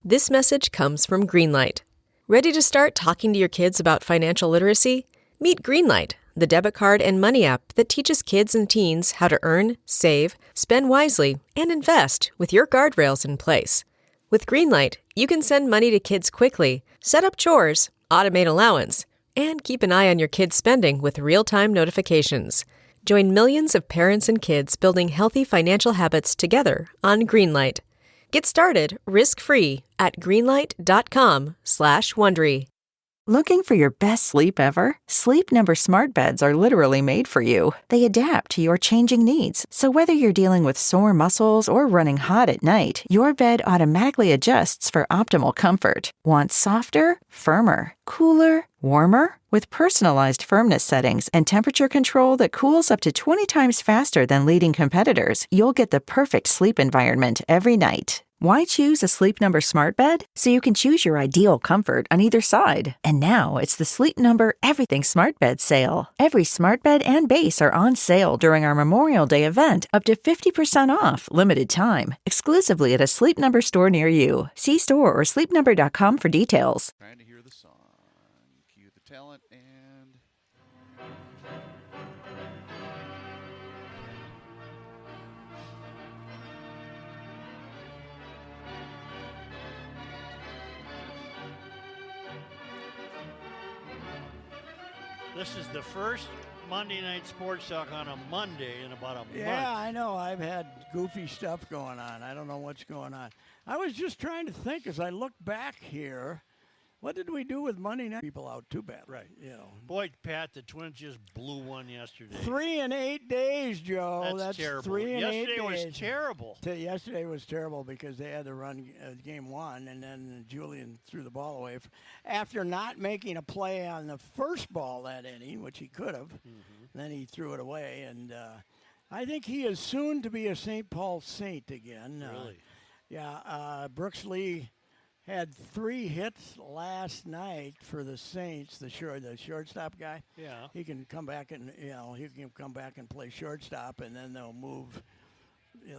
This message comes from Greenlight. Ready to start talking to your kids about financial literacy? Meet Greenlight, the debit card and money app that teaches kids and teens how to earn, save, spend wisely, and invest with your guardrails in place. With Greenlight, you can send money to kids quickly, set up chores, automate allowance, and keep an eye on your kids' spending with real-time notifications. Join millions of parents and kids building healthy financial habits together on Greenlight. Get started risk-free at greenlight.com/Wondery. Looking for your best sleep ever? Sleep Number smart beds are literally made for you. They adapt to your changing needs. So whether you're dealing with sore muscles or running hot at night, your bed automatically adjusts for optimal comfort. Want softer, firmer, cooler, warmer? With personalized firmness settings and temperature control that cools up to 20 times faster than leading competitors, you'll get the perfect sleep environment every night. Why choose a Sleep Number smart bed? So you can choose your ideal comfort on either side. And now it's the Sleep Number Everything Smart Bed sale. Every smart bed and base are on sale during our Memorial Day event, up to 50% off, limited time, exclusively at a Sleep Number store near you. See store or sleepnumber.com for details. Trying to hear the song. Cue the talent and... This is the first Monday Night Sports Talk on a Monday in about a month. Yeah, I know. I've had goofy stuff going on. I don't know what's going on. I was just trying to think as I look back here. What did we do with Monday night? People out too bad, Right. You know. Boy, Pat, the Twins just blew one yesterday. 3 in 8 days, Joe. That's terrible. 3 in 8 days. Yesterday was terrible. Yesterday was terrible because they had to run game one, and then Julian threw the ball away after not making a play on the first ball that inning, which he could have. Mm-hmm. Then he threw it away, and I think he is soon to be a St. Paul Saint again. Really? Brooks Lee had 3 hits last night for the Saints. The shortstop guy. Yeah. He can come back and play shortstop, and then they'll move.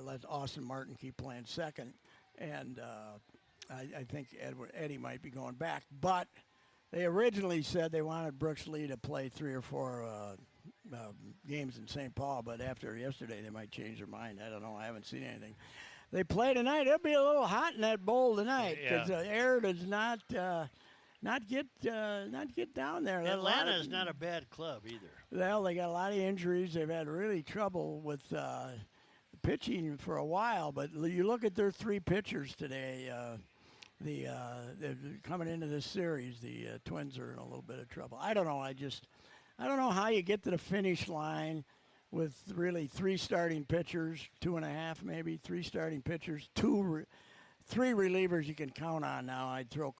Let Austin Martin keep playing second, and I think Eddie might be going back. But they originally said they wanted Brooks Lee to play 3 or 4 games in St. Paul, but after yesterday they might change their mind. I don't know. I haven't seen anything. They play tonight. It'll be a little hot in that bowl tonight because the air does not get down there. Atlanta is not a bad club either. Well, they got a lot of injuries. They've had really trouble with pitching for a while. But you look at their 3 pitchers today. They're coming into this series. The Twins are in a little bit of trouble. I don't know. I don't know how you get to the finish line with really 3 starting pitchers, 2.5 maybe, 3 starting pitchers, 3 relievers you can count on now. I'd throw.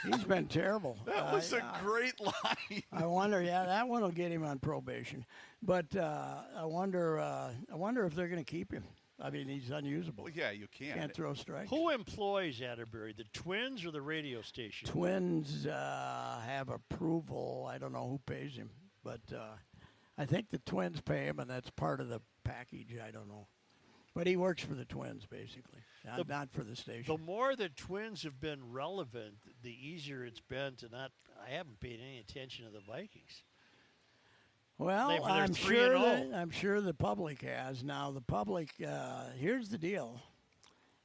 He's been terrible. That was a great line. I wonder. Yeah, that one will get him on probation. But I wonder if they're going to keep him. I mean, he's unusable. Well, yeah, you can't. Can't throw strikes. Who employs Atterbury, the Twins or the radio station? Twins have approval. I don't know who pays him, but I think the Twins pay him, and that's part of the package. I don't know. But he works for the Twins, basically, not for the station. The more the Twins have been relevant, the easier it's been to not – I haven't paid any attention to the Vikings. Well, I'm sure the public has. Now, the public, here's the deal.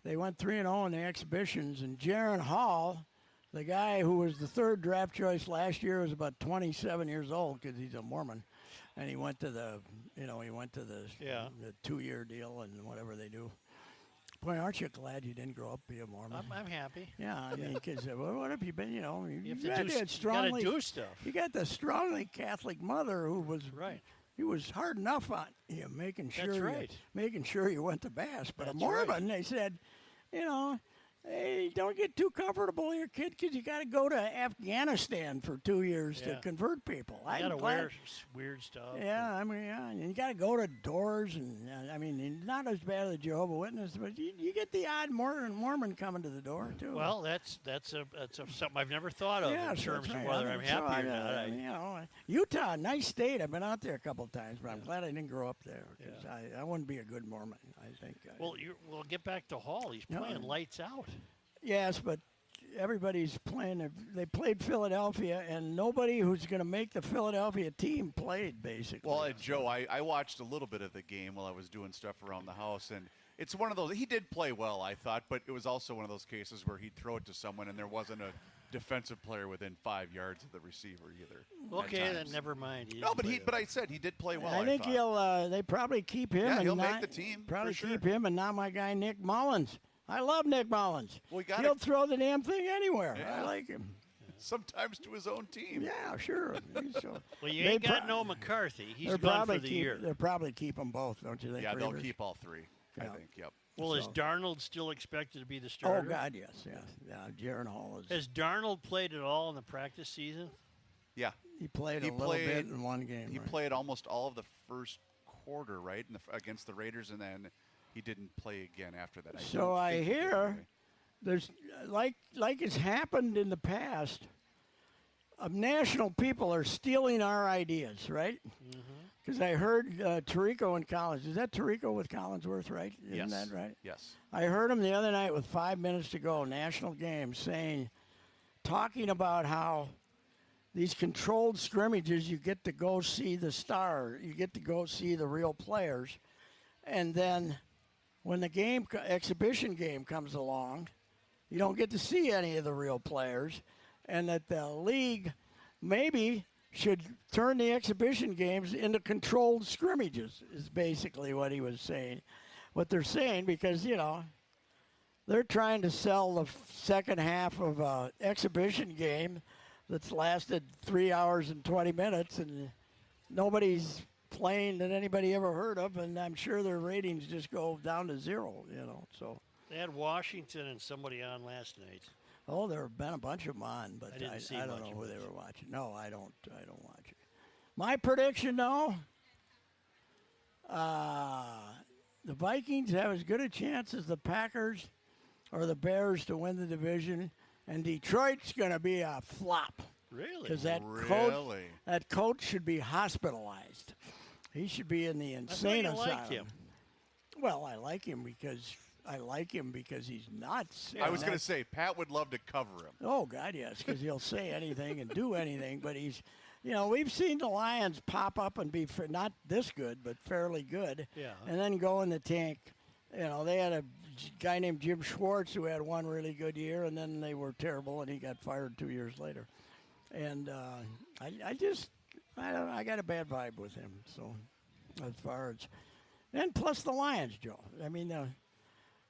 They went 3-0 in the exhibitions, and Jaron Hall, the guy who was the 3rd draft choice last year, was about 27 years old because he's a Mormon. And he went to the 2-year deal and whatever they do. Boy, aren't you glad you didn't grow up be a Mormon? I'm happy. Yeah, I mean, because what have you been? You know, you got to do stuff. You got the strongly Catholic mother who was right. He was hard enough on you, making sure you went to mass. But That's a Mormon, right. They said, hey, don't get too comfortable here, kid, because you got to go to Afghanistan for 2 years to convert people. You got to wear weird stuff. Yeah, I mean, and you got to go to doors, and I mean, not as bad as Jehovah's Witness, but you get the odd Mormon coming to the door too. Well, that's something I've never thought of in terms of whether I'm happy or not. Utah, nice state. I've been out there a couple of times, but I'm glad I didn't grow up there because I wouldn't be a good Mormon. I think. Well, we'll get back to Hall. He's playing lights out. Yes, but everybody's playing. They played Philadelphia, and nobody who's going to make the Philadelphia team played, basically. Well, and Joe, I watched a little bit of the game while I was doing stuff around the house, and it's one of those. He did play well, I thought, but it was also one of those cases where he'd throw it to someone, and there wasn't a defensive player within 5 yards of the receiver either. Okay, at then times. never mind. He No, didn't play but I said he did play well. I think thought. he'll. They probably keep him. Yeah, and he'll make not, the team, for Probably sure. keep him, and not my guy Nick Mullins. I love Nick Mullins. Well, we gotta- He'll throw the damn thing anywhere. Yeah. I like him. Sometimes to his own team. Yeah, sure. So, Well, you they ain't got pro- no McCarthy. He's they'll gone probably for the keep, year. They'll probably keep them both, don't you think? Yeah, they'll Reavers? keep all three. I Yeah. think. Yep. Well, is So- Darnold still expected to be the Oh starter? God, yes, yeah. Jaron Hall is. Has Darnold played at all in the practice season? Yeah. He played He a little bit played- in one game. He right? played almost all of the first quarter, right, against the Raiders, and then he didn't play again after that. So don't I think he did hear anyway. there's like it's happened in the past. National people are stealing our ideas, right? Because I heard Tirico in Collins. Is that Tirico with Collinsworth, right? Isn't Yes. that right? Yes. I heard him the other night with 5 minutes to go, national game, talking about how these controlled scrimmages, you get to go see the star, you get to go see the real players, and then when the exhibition game comes along, you don't get to see any of the real players, and that the league maybe should turn the exhibition games into controlled scrimmages is basically what he was saying. What they're saying, because, they're trying to sell the second half of an exhibition game that's lasted 3 hours and 20 minutes, and nobody's playing that anybody ever heard of, and I'm sure their ratings just go down to zero, so. They had Washington and somebody on last night. Oh, there have been a bunch of them on, but I didn't see I don't much know of who it. they were watching. No, I don't watch it. My prediction, though, the Vikings have as good a chance as the Packers or the Bears to win the division, and Detroit's going to be a flop Really? because that Really? coach should be hospitalized. He should be in the I thought insane you asylum. liked him. Well, I like him because he's nuts. I was And going to that's- say, Pat would love to cover him. Oh, God, yes, because he'll say anything and do anything. But he's, we've seen the Lions pop up and be not this good, but fairly good. Yeah. And then go in the tank. They had a guy named Jim Schwartz who had one really good year, and then they were terrible, and he got fired 2 years later. And I got a bad vibe with him. So as far as, and plus the Lions, Joe. I mean,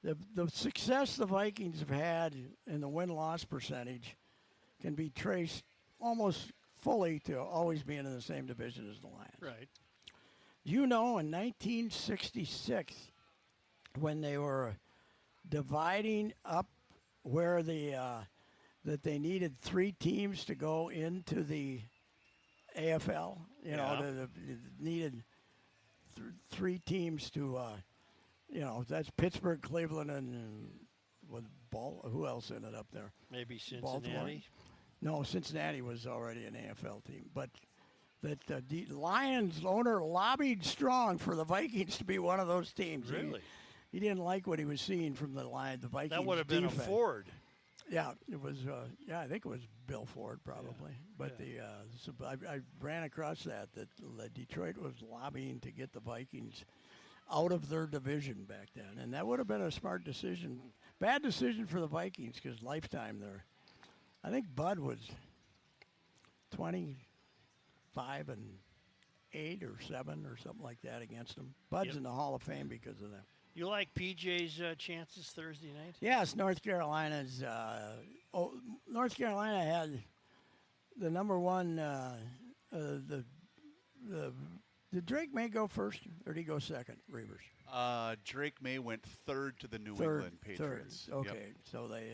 the success the Vikings have had in the win-loss percentage can be traced almost fully to always being in the same division as the Lions. Right. In 1966, when they were dividing up where that they needed 3 teams to go into the AFL, Yeah. needed 3 teams to, that's Pittsburgh, Cleveland, and who else ended up there? Maybe Baltimore. Cincinnati. No, Cincinnati was already an AFL team, but that the Lions owner lobbied strong for the Vikings to be one of those teams. Really? He didn't like what he was seeing from the Vikings. That would have been defense. a Ford. Yeah, it was. I think it was Bill Ford probably. But I ran across that Detroit was lobbying to get the Vikings out of their division back then, and that would have been a smart decision. Bad decision for the Vikings because lifetime there. I think Bud was 25 and 8 or 7 or something like that against them. Bud's Yep. in the Hall of Fame because of that. You like PJ's chances Thursday night? Yes, North Carolina's. North Carolina had the number one. Did Drake May go first or did he go second? Reavers. Drake May went third to the New England Patriots. Third. Okay, Yep. so they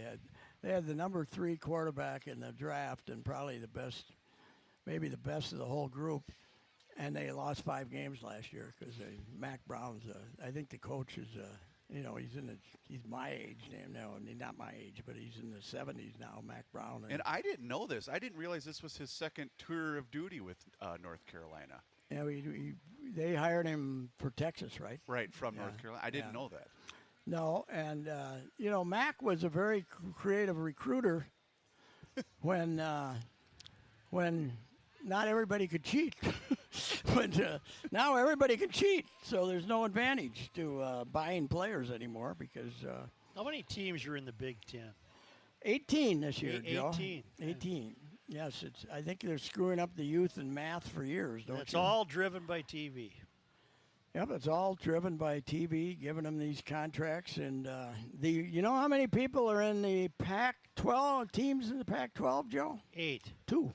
had the number 3 quarterback in the draft and probably the best, maybe the best of the whole group. And they lost 5 games last year because Mac Brown's. I think the coach is. He's my age now. I mean, not my age, but he's in the 70s now. Mac Brown. And I didn't know this. I didn't realize this was his second tour of duty with North Carolina. Yeah, they hired him for Texas, right? Right, from Yeah, North Carolina. I didn't yeah. know that. No, and Mac was a very creative recruiter when not everybody could cheat. But now everybody can cheat, so there's no advantage to buying players anymore because How many teams are in the Big Ten? 18 this year, Joe. 18. 18. Yes, I think they're screwing up the youth in math for years, don't It's you? all driven by TV. Yep, it's all driven by TV, giving them these contracts. And you know how many people are in the Pac-12 teams in the Pac-12, Joe? 8. 2.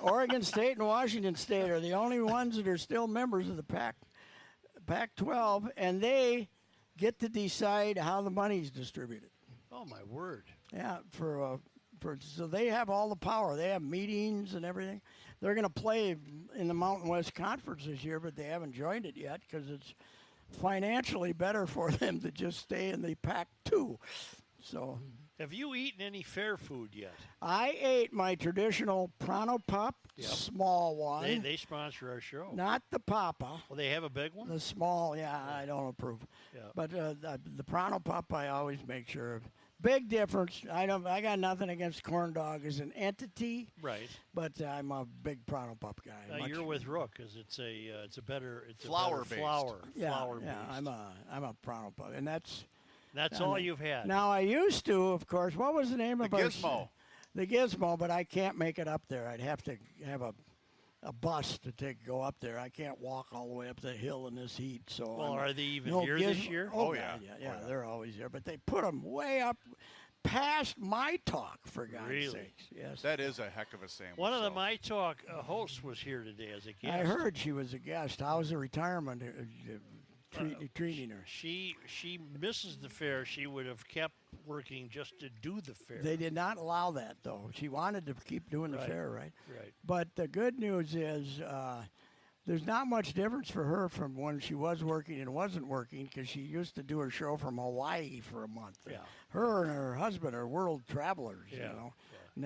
Oregon State and Washington State are the only ones that are still members of the Pac-12, and they get to decide how the money's distributed. Oh, my word. Yeah, so they have all the power. They have meetings and everything. They're going to play in the Mountain West Conference this year, but they haven't joined it yet because it's financially better for them to just stay in the Pac-2. So Have you eaten any fair food yet? I ate my traditional Pronto Pop, small one. They sponsor our show. Not the Papa. Well, they have a big one? The small, I don't approve. Yeah. But the Pronto Pop, I always make sure of. Big difference. I got nothing against corn dog as an entity. Right. But I'm a big Pronto Pop guy. You're with Rook because it's a better Flour-based. flour. Yeah, Flour-based. I'm a Pronto Pop, and that's all you've had. Now I used to, of course. What was the name of our Gizmo. The Gizmo, but I can't make it up there. I'd have to have a bus to go up there. I can't walk all the way up the hill in this heat. So Well, are they even no here Gizmo. this year? Oh, Oh, yeah, yeah. yeah, they're always here. But they put them way up past my talk, for God's Really? sakes. Yes. That is a heck of a sandwich. One of the so. My Talk hosts was here today as a guest. I heard she was a guest. How's the retirement treating her? She misses the fair. She would have kept working just to do the fair. They did not allow that, though. She wanted to keep doing the Right. fair, right? Right. But the good news is there's not much difference for her from when she was working and wasn't working because she used to do her show from Hawaii for a month. Yeah. Her and her husband are world travelers, you Yeah, know. And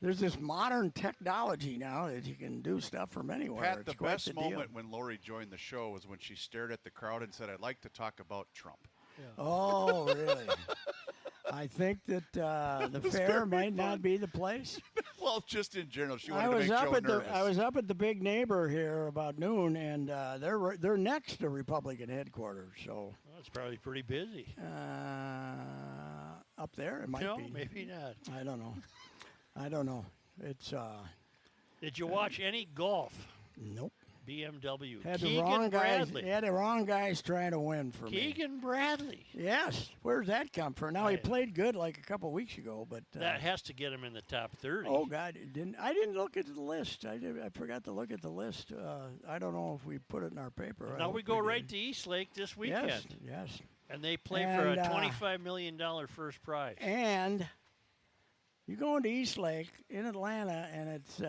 there's this modern technology now that you can do stuff from anywhere. Pat, It's the quite best the deal. moment when Lori joined the show was when she stared at the crowd and said, "I'd like to talk about Trump." Oh, really? I think that the fair might not be the place. Well, just in general, she I wanted was to make up Joe at nervous. I was up at the Big Neighbor here about noon, and they're next to Republican headquarters. So Well, it's probably pretty busy. up there it might No, be. maybe not. I don't know. It's Did you watch any golf? nope. BMW. Had the Keegan wrong guys. Bradley. Had the wrong guys trying to win for me. Keegan Bradley. Yes. Where's that come from? Now he Right. played good like a couple weeks ago, but That has to get him in the top 30. oh God, I didn't look at the list. I forgot to look at the list. I don't know if we put it in our paper. I Now hope we go did. right to Eastlake this weekend. Yes. And they play for And, a $25 million first prize. And you go into Eastlake in Atlanta, and it's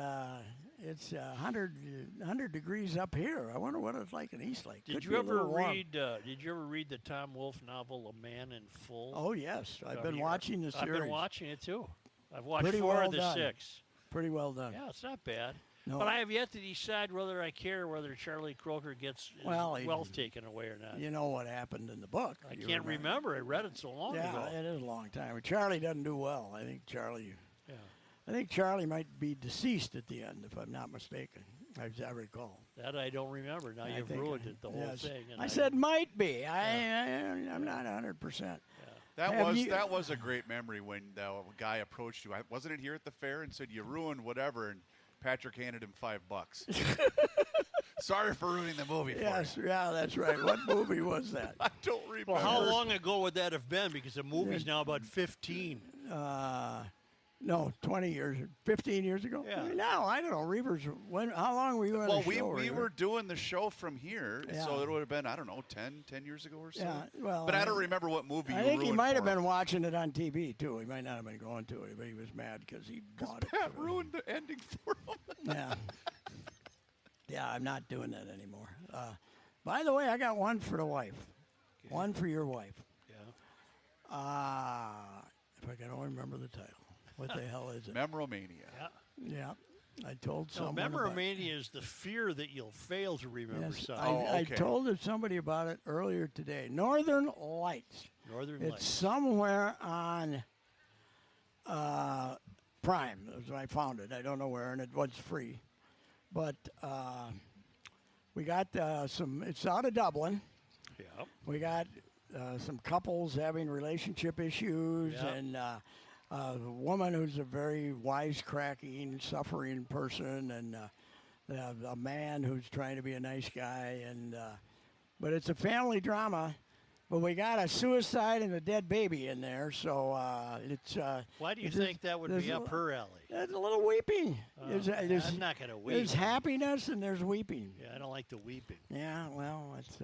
100 degrees up here. I wonder what it's like in Eastlake. Did Could you be a ever little warm. read? Did you ever read the Tom Wolfe novel A Man in Full? Oh yes, I've been you- watching the series. I've been watching it too. I've watched Pretty 4 well of the done. 6. Pretty well done. Yeah, it's not bad. No. But I have yet to decide whether I care whether Charlie Croker gets his Well, he- wealth taken away or not. You know what happened in the book. I You can't remember. I read it so long Yeah, ago. it is a long time. Charlie doesn't do well. I think Charlie Yeah. might be deceased at the end, if I'm not mistaken. As I recall. That I don't remember. Now I you've think ruined it, the whole yes. thing. And I said might be. I'm not 100%. That was a great memory when the guy approached you. Wasn't it here at the fair and said you ruined whatever, and Patrick handed him $5. Sorry for ruining the movie for Yes, you. yeah, that's right. What movie was that? I don't remember. Well, how long ago would that have been? Because the movie's now about 15. No, 20 years, 15 years ago. Yeah. No, I don't know. Reavers. How long were you on Well, the show? we Reaver? were doing the show from here, Yeah. so it would have been, I don't know, 10 years ago or so. Yeah, well, but I don't remember what movie I you think he ruined might have for been him. watching it on TV too. He might not have been going to it, but he was mad because he bought it. Pat for- ruined the ending for him. Yeah. Yeah, I'm not doing that anymore. By the way, I got one for the wife. One for your wife. Yeah. If I can only remember the title. What the hell is it? Memoromania. Yeah. Yeah. I told No, someone about memoromania is the fear that you'll fail to remember Yes, something. Oh, I okay. told somebody about it earlier today. Northern Lights. Northern It's Lights. somewhere on Prime. That's when I found it. I don't know where, and it was free. But we got some. It's out of Dublin. Yep. We got some couples having relationship issues, Yep. and a woman who's a very wisecracking, suffering person, and a man who's trying to be a nice guy. And but it's a family drama. But we got a suicide and a dead baby in there, so it's. Why do you it's think that would there's be a up her alley? There's a little weeping. I'm not going to weep. There's happiness and there's weeping. Yeah, I don't like the weeping. Yeah, well, it's,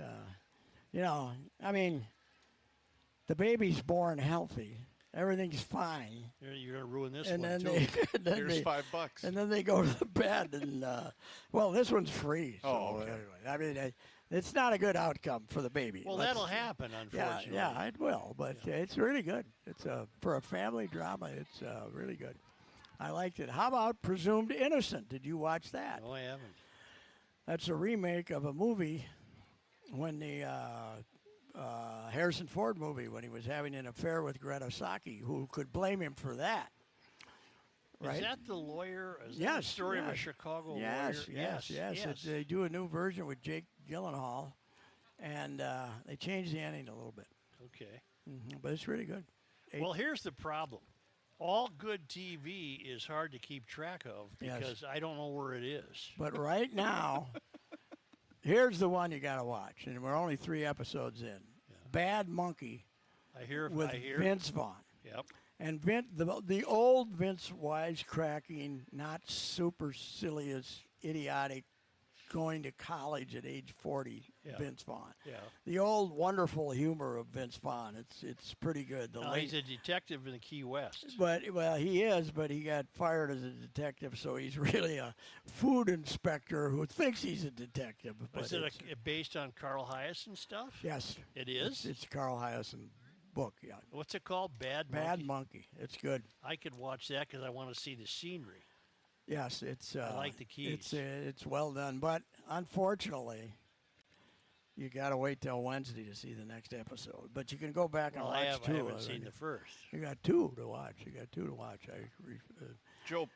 I mean, the baby's born healthy. Everything's fine. You're going to ruin this And one, then too. they, Here's $5. and then they go to the bed, and well, this one's free. So Oh, okay. anyway, I mean, it's not a good outcome for the baby. Well, Let's- that'll happen, unfortunately. Yeah, it will, but it's really good. It's for a family drama. It's really good. I liked it. How about Presumed Innocent? Did you watch that? No, I haven't. That's a remake of a movie when the Harrison Ford movie when he was having an affair with Greta Saki. Who could blame him for that? Right? Is that the lawyer? Is that Yes, the story of a yes. Chicago Yes, lawyer? yes. They do a new version with Jake Gyllenhaal, and they changed the ending a little bit. Okay. But it's really good. Well, here's the problem. All good TV is hard to keep track of Yes. because I don't know where it is. But right now, here's the one you got to watch, and we're only 3 episodes in. Bad Monkey I hear. with Vince Vaughn. Yep. And the old Vince wisecracking, not supercilious, idiotic, going to college at age 40, Yeah. Vince Vaughn. Yeah. The old wonderful humor of Vince Vaughn. It's pretty good. No, he's a detective in the Key West. But well, he is, but he got fired as a detective, so he's really a food inspector who thinks he's a detective. But Is it it's- based on Carl Hyacin stuff? yes, It is? It's Carl Hyacin book. Yeah, What's it called? Bad Bad Monkey? Monkey. It's good. I could watch that because I want to see the scenery. Yes, it's. I like the keys. It's well done, but unfortunately, you got to wait till Wednesday to see the next episode. But you can go back Well, and I watch 2. haven't seen the first. You got 2 to watch. Joe,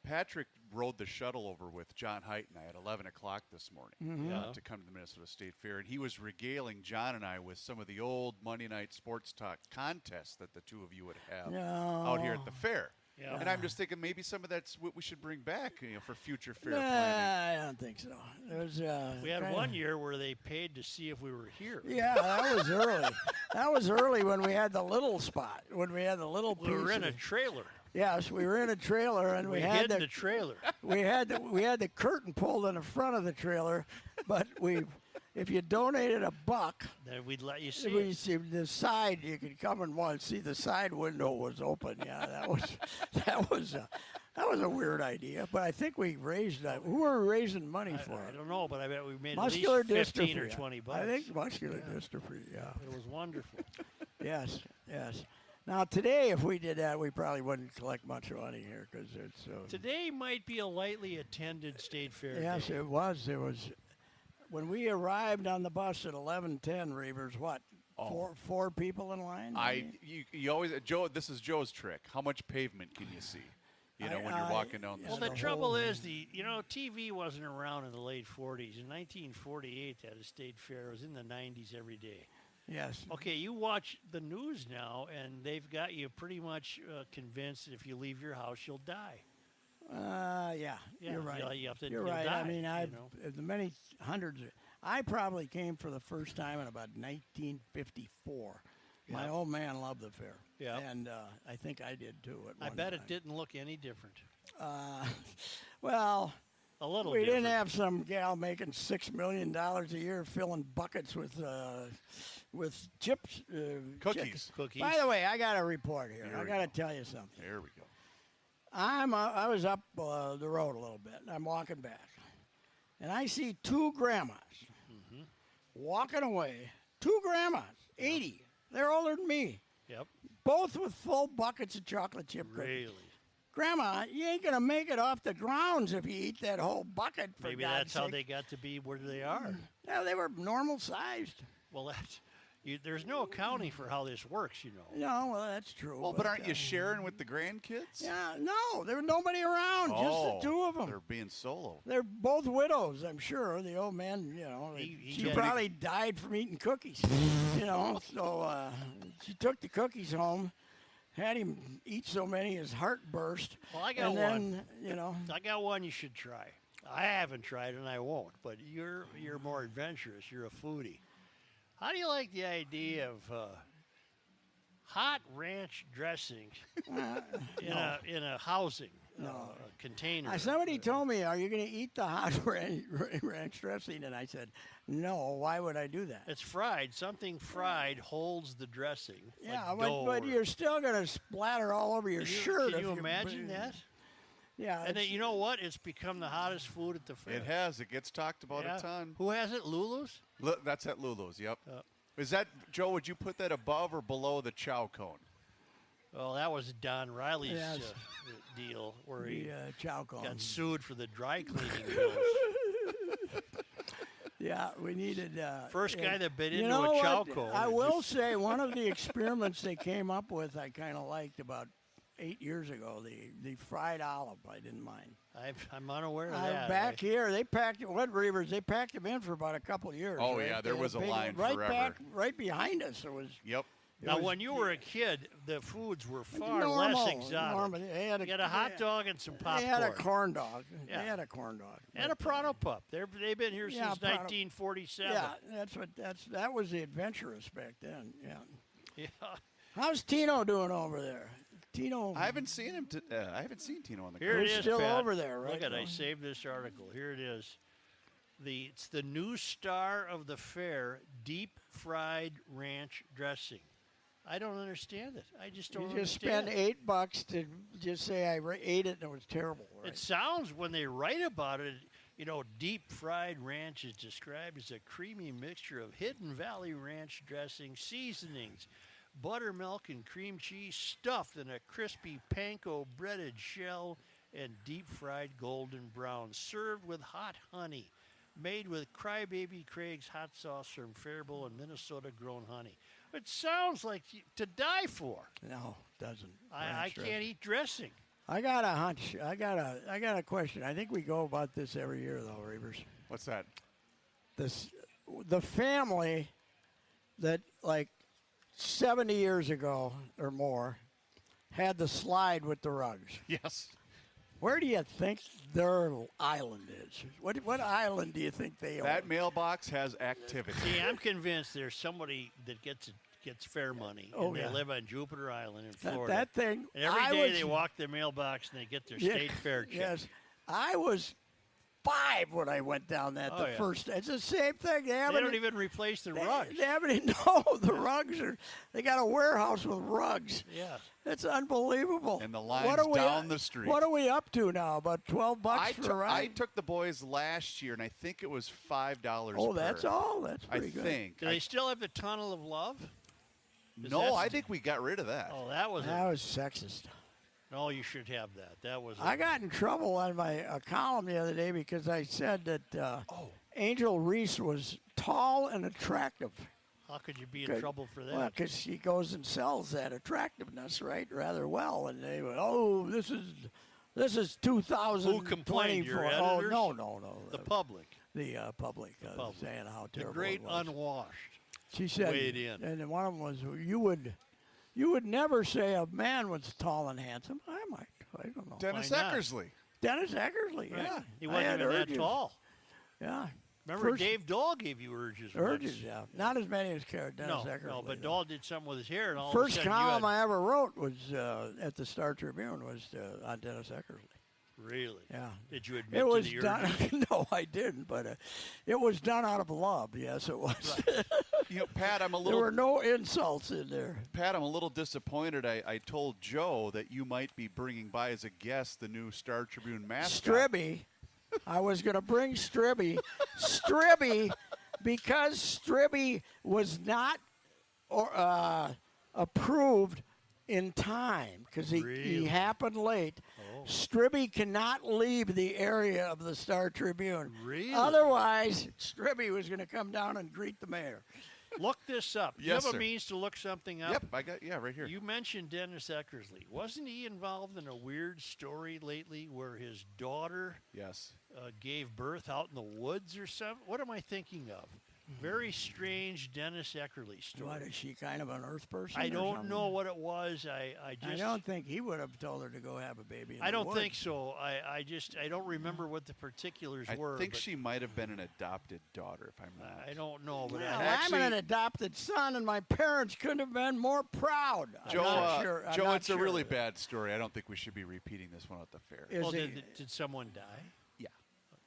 Patrick rode the shuttle over with John Height and I at 11 o'clock this morning Yeah. to come to the Minnesota State Fair. And he was regaling John and I with some of the old Monday Night Sports Talk contests that the two of you would have out here at the fair. Yeah. And I'm just thinking maybe some of that's what we should bring back for future fair Nah, planning. I don't think so. There's We had one year where they paid to see if we were here. Yeah, that was early. That was early when we had the little spot, when we had the little. We were piece in a of- trailer. Yes, we were in a trailer, and we hid had in the trailer. we had the curtain pulled in the front of the trailer, but if you donated $1, Then we'd let you see we it. see the side you could come and see the side window was open. Yeah, that was a weird idea, but I think we raised that. Who were we raising money for? I don't know, but I bet we made Muscular at least 15 dystrophy. or 20 bucks. I think muscular dystrophy. Yeah. It was wonderful. Yes. Now today, if we did that, we probably wouldn't collect much money here because it's. Today might be a lightly attended state fair Yes, day. it was. There was. When we arrived on the bus at 11:10, Reavers, what? Four people in line. You always Joe. This is Joe's trick. How much pavement can you see? When you're walking down the Well, street. the trouble is, TV wasn't around in the late 40s. In 1948, at a state fair, it was in the 90s every day. Yes. Okay, you watch the news now, and they've got you pretty much convinced that if you leave your house, you'll die. Yeah, Yeah, you're right. you have to- You're you'll right. die, I mean, you know. the many hundreds. I probably came for the first time in about 1954. My Yeah. old man loved the fair. Yeah. And I think I did too. At I one bet time. it didn't look any different. Well, A little we different. didn't have some gal making $6 million a year filling buckets with chips. Cookies. Cookies. By the way, I got a report here. Here I we got to go. tell you something. There we go. I was up the road a little bit. I'm walking back, and I see 2 grandmas walking away. 2 grandmas, 80. They're older than me. Yep, Both with full buckets of chocolate chip cookies. really. Grandma, you ain't gonna make it off the grounds if you eat that whole bucket. For Maybe God's that's how sake. they got to be where they are. Yeah, they were normal sized. Well, that's there's no accounting for how this works, you know. No, well, that's true. Well, but aren't you sharing with the grandkids? Yeah, no, there was nobody around, just the two of them. They're being solo. They're both widows, I'm sure. The old man, she probably died from eating cookies, So she took the cookies home, had him eat so many his heart burst. Well, I got one. I got one you should try. I haven't tried and I won't, but you're more adventurous. You're a foodie. How do you like the idea of hot ranch dressing in a housing container? Somebody told me, "Are you going to eat the hot ranch dressing?" And I said, "No. Why would I do that?" It's fried. Something fried holds the dressing. Yeah, like but you're still going to splatter all over your shirt. Can you imagine that? Yeah. And then, you know what? It's become the hottest food at the fair. It has. It gets talked about a ton. Who has it? Lulu's? That's at Lulu's, yep. Is that, Joe, would you put that above or below the chow cone? Well, that was Don Riley's deal where he chow cone. got sued for the dry cleaning bills. Yeah, we needed... First guy that bit into a chow cone. I will say one of the experiments they came up with I kind of liked about 8 years ago, the fried olive. I didn't mind. I'm unaware of that. Back here, they packed Reavers. They packed them in for about a couple of years. Oh, right? yeah, there was a line right forever. Right behind us. There was. Yep. Now, when you were a kid, the foods were far less exotic. Normal. They had a hot dog and some popcorn. They had a corn dog. Yeah. They had a corn dog. And a Pronto Pup. They've been here since 1947. Yeah, that was the adventurous back then. Yeah. Yeah. How's Tino doing over there? Tino. I haven't seen him. I haven't seen Tino on the. Here it is, still Pat. over there, right? Look at I saved this article. Here it is. It's the new star of the fair, deep fried ranch dressing. I don't understand it. I just don't understand. You just spend $8 to just say I ate it and it was terrible. Right? It sounds, when they write about it, deep fried ranch is described as a creamy mixture of Hidden Valley ranch dressing, seasonings, buttermilk and cream cheese stuffed in a crispy panko breaded shell and deep fried golden brown, served with hot honey, made with Crybaby Craig's hot sauce from Faribault and Minnesota grown honey. It sounds like to die for. No, it doesn't. I can't eat dressing. I got a hunch. I got a question. I think we go about this every year though, Reavers. What's that? The family that 70 years ago or more had the slide with the rugs. Yes. Where do you think their island is? What island do you think they own? That mailbox has activity. See, I'm convinced there's somebody that gets fair money, and they live on Jupiter Island in Florida. That thing. And every day they walk their mailbox and they get their state fair check. Yes, I was 5 when I went down that first. It's the same thing. They don't even replace the rugs. They haven't. No, the rugs are. They got a warehouse with rugs. Yeah, it's unbelievable. And the line's down the street. What are we up to now? About $12 for a ride. I took the boys last year, and I think it was $5. Oh, that's all. That's pretty good. I think. Do they still have the Tunnel of Love? No, I think we got rid of that. Oh, that was sexist. No, you should have that. That was. I got in trouble on my column the other day because I said that Angel Reese was tall and attractive. How could you be in trouble for that? Well, because she goes and sells that attractiveness, right, rather well. And they went, "Oh, this is 2024." Who complained? Your editors? Oh, no. The public. The public. Saying how terrible. The great it was. Unwashed. She said, weighed in. And one of them was, you would never say a man was tall and handsome. I might. I don't know. Dennis Eckersley. Dennis Eckersley, yeah. He wasn't even that tall. Yeah. Remember, Dave Dahl gave you urges. Urges, yeah. Not as many as Dennis Eckersley. No, but Dahl did something with his hair. And all First of a sudden column I ever wrote was at the Star Tribune was on Dennis Eckersley. Really? Yeah. Did you admit it was to the done? urges? No, I didn't. But it was done out of love. Yes, it was. Right. Pat, there were no insults in there. Pat, I'm a little disappointed. I told Joe that you might be bringing by as a guest the new Star Tribune mascot. Stribby. I was going to bring Stribby. Stribby, because Stribby was not approved in time because he happened late. Oh. Stribby cannot leave the area of the Star Tribune. Really? Otherwise, Stribby was going to come down and greet the mayor. Look this up. Yes, you have sir. a means to look something up? Yep, I got right here. You mentioned Dennis Eckersley. Wasn't he involved in a weird story lately where his daughter Yes. gave birth out in the woods or something? What am I thinking of? Very strange Dennis Eckersley story. What, is she kind of an earth person? I or don't something? know what it was. I I don't think he would have told her to go have a baby. In I the don't woods. think so. I don't remember what the particulars were. I think but she might have been an adopted daughter, if I'm not. I don't know, but Well, actually- I'm an adopted son, and my parents couldn't have been more proud. Joe, I'm not sure. I'm Joe, not it's sure a really of that. bad story. I don't think we should be repeating this one at the fair. Is well, he- did someone die? Yeah.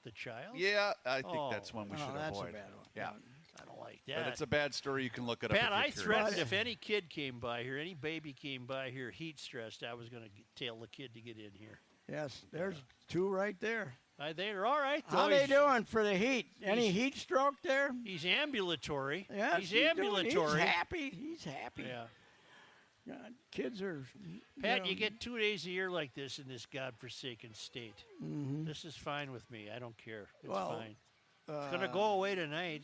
The child? Yeah, I think Oh. that's one we Oh, should that's avoid. a bad one. Yeah. I don't like But that. it's a bad story. You can look it up. Pat, I if you're threatened curious. if any kid came by here, any baby came by here heat stressed, I was going to tell the kid to get in here. Yes, there's two right there. They're all right, though. How they He's- doing for the heat? Any he's- heat stroke there? He's ambulatory. Yes, he's doing- ambulatory. He's happy. He's happy. Yeah. God, kids are. Pat, know, you get 2 days a year like this in this godforsaken state. Mhm. This is fine with me. I don't care. It's Well, fine. It's going to go away tonight.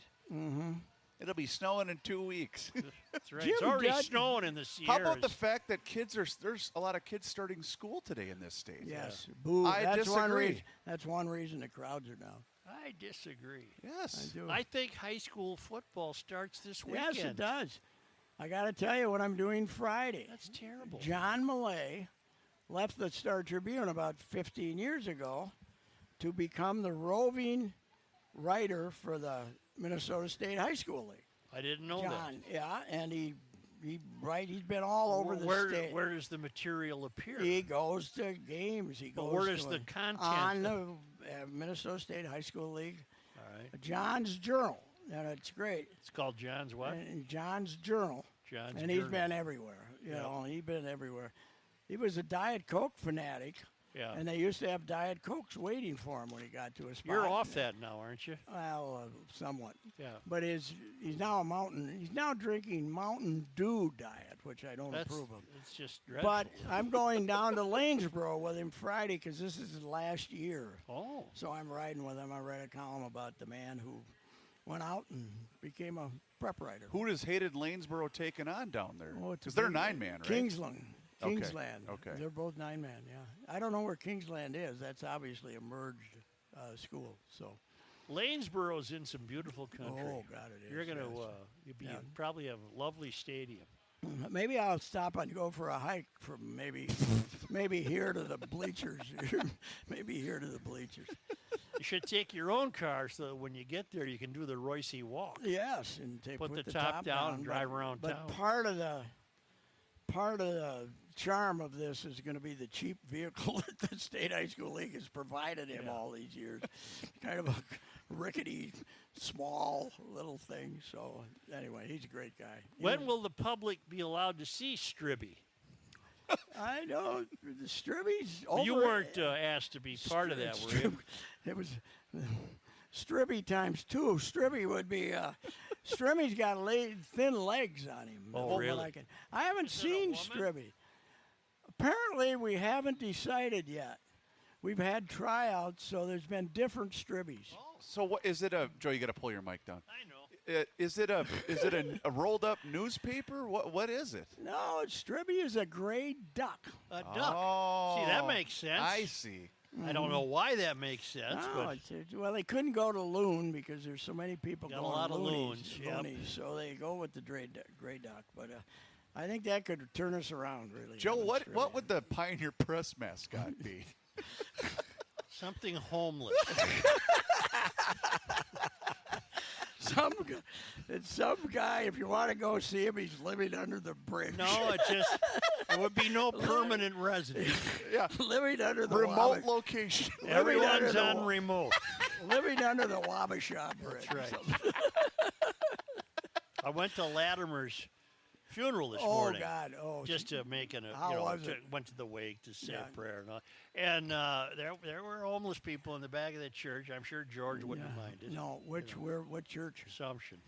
It'll be snowing in 2 weeks. That's right. Jim It's already Judd- snowing in the Sierras. How about the fact that there's a lot of kids starting school today in this state? Yes, boo. I That's one disagree. reason. That's one reason the crowds are down. I disagree. Yes. I do. I think high school football starts this weekend. Yes, it does. I got to tell you what I'm doing Friday. That's terrible. John Millay left the Star Tribune about 15 years ago to become the roving writer for the Minnesota State High School League. I didn't know John, yeah, and he's been all that. over the where, state. Where does the material appear? He goes to games. He But goes where does to the it. content- on the Minnesota State High School League, All right. John's Journal, and it's great. It's called John's what? And John's Journal. John's and he's Journal. been everywhere. You Yep. know, he's been everywhere. He was a Diet Coke fanatic, Yeah. and they used to have Diet Cokes waiting for him when he got to a spot. You're off that now, aren't you? Well, somewhat. Yeah. But he's now drinking Mountain Dew diet, which I don't That's approve of. it's just dreadful. But I'm going down to Lanesboro with him Friday because this is his last year. oh, So I'm riding with him. I read a column about the man who went out and became a prep writer. Who does hated Lanesboro taking on down there? Oh, it's a Because they're big- 9-man, right? Kingsland. Okay, Kingsland. okay. They're both 9-man, yeah. I don't know where Kingsland is. That's obviously a merged school. So, Lanesboro's in some beautiful country. oh, God, it is. You're gonna yes. you probably have a lovely stadium. Maybe I'll stop and go for a hike from maybe here to the bleachers. Maybe here to the bleachers. You should take your own car so that when you get there, you can do the Royce Walk. Yes, and Put put the top down and drive around but town. part of the charm of this is going to be the cheap vehicle that the State High School League has provided him Yeah. all these years. Kind of a rickety, small little thing. So anyway, he's a great guy. When will the public be allowed to see Stribby? I know the Stribby's over. You weren't asked to be part of that, were you? It was Stribby times 2. Stribby would be. Stribby's got thin legs on him. Oh, from what really? I haven't it a seen woman? Stribby. Apparently, we haven't decided yet. We've had tryouts, so there's been different Stribbies. So what is it? Joe, you got to pull your mic down. I know. Is it a rolled up newspaper? What is it? No, Stribby is a gray duck. A duck. See, that makes sense. I see. I don't know why that makes sense, No, but well, they couldn't go to loon because there's so many people Got a going lot of loonies, loons, yep. loonies, so they go with the gray duck. But I think that could turn us around, really. Joe, having what Stribby. would the Pioneer Press mascot be? something homeless. It's some guy. If you want to go see him, he's living under the bridge. No, it would be no permanent resident. Yeah, living under the remote location. Everyone's under on the- remote. living under the Wabasha Bridge. That's right. I went to Latimer's funeral this Oh morning. God! Oh, Just to make How was it? went to the wake to say Yeah. a prayer and all. And there were homeless people in the back of the church. I'm sure George wouldn't have minded. No, what church? Assumption.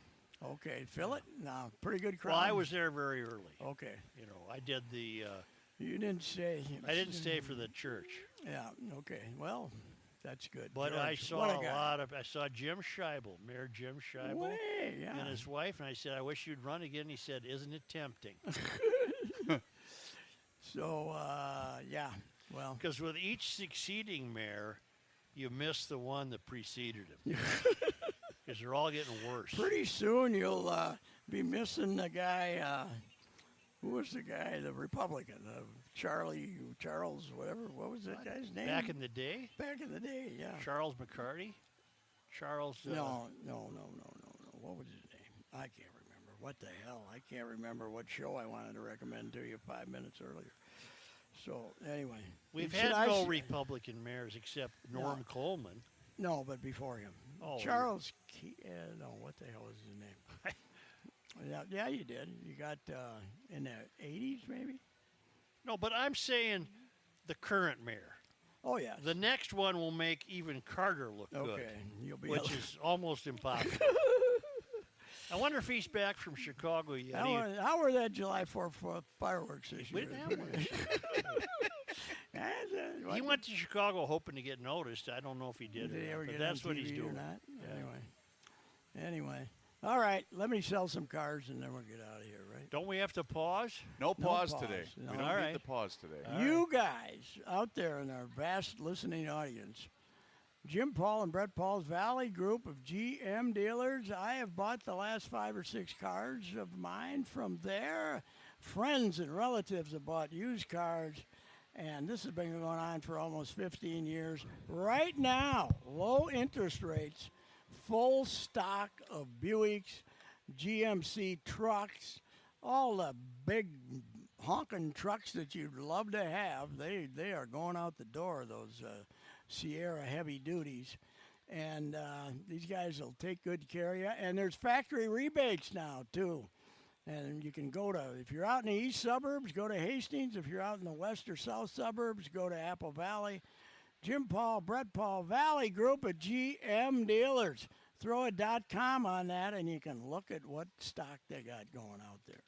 Okay, fill it. No, pretty good crowd. Well, I was there very early. Okay, You know, I did the. you didn't say. I didn't stay for the church. Yeah. Okay. Well, That's good. But I George, saw what a guy. lot of. I saw Jim Scheibel, Mayor Jim Scheibel, Way, yeah. and his wife, and I said, "I wish you'd run again." He said, "Isn't it tempting?" So, yeah. Well, Because with each succeeding mayor, you miss the one that preceded him. Because they're all getting worse. pretty soon you'll be missing the guy. Who was the guy? The Republican, Charles, whatever. What was that guy's name? Back in the day, Back in the day, yeah. Charles McCarty, Charles. No. What was his name? I can't remember. What the hell? I can't remember what show I wanted to recommend to you 5 minutes earlier. So anyway, We've should had I no s- Republican mayors except Norm Coleman. No, but before him, Oh, Charles. No, what the hell is his name? yeah, you did. You got in the '80s, maybe. No, but I'm saying the current mayor. Oh yeah. The next one will make even Carter look Okay, good, you'll be. which is almost impossible. I wonder if he's back from Chicago yet. How were that July 4th fireworks this We year? didn't have one. He went to Chicago hoping to get noticed. I don't know if he did, Did or he not, ever but get that's on what TV he's or doing. not? Anyway. All right, let me sell some cars and then we'll get out of here, right? Don't we have to pause? No pause pause, today. no. We don't All need right. the pause today. You guys out there in our vast listening audience, Jim Paul and Brett Paul's Valley group of GM dealers, I have bought the last 5 or 6 cars of mine from there. Friends and relatives have bought used cars, and this has been going on for almost 15 years. Right now, low interest rates, full stock of Buicks, GMC trucks, all the big honking trucks that you'd love to have. They are going out the door, those Sierra heavy duties. And these guys will take good care of you. And there's factory rebates now, too. And you can go to, if you're out in the east suburbs, go to Hastings. If you're out in the west or south suburbs, go to Apple Valley. Jim Paul, Brett Paul, Valley Group of GM dealers. Throw a .com on that, and you can look at what stock they got going out there.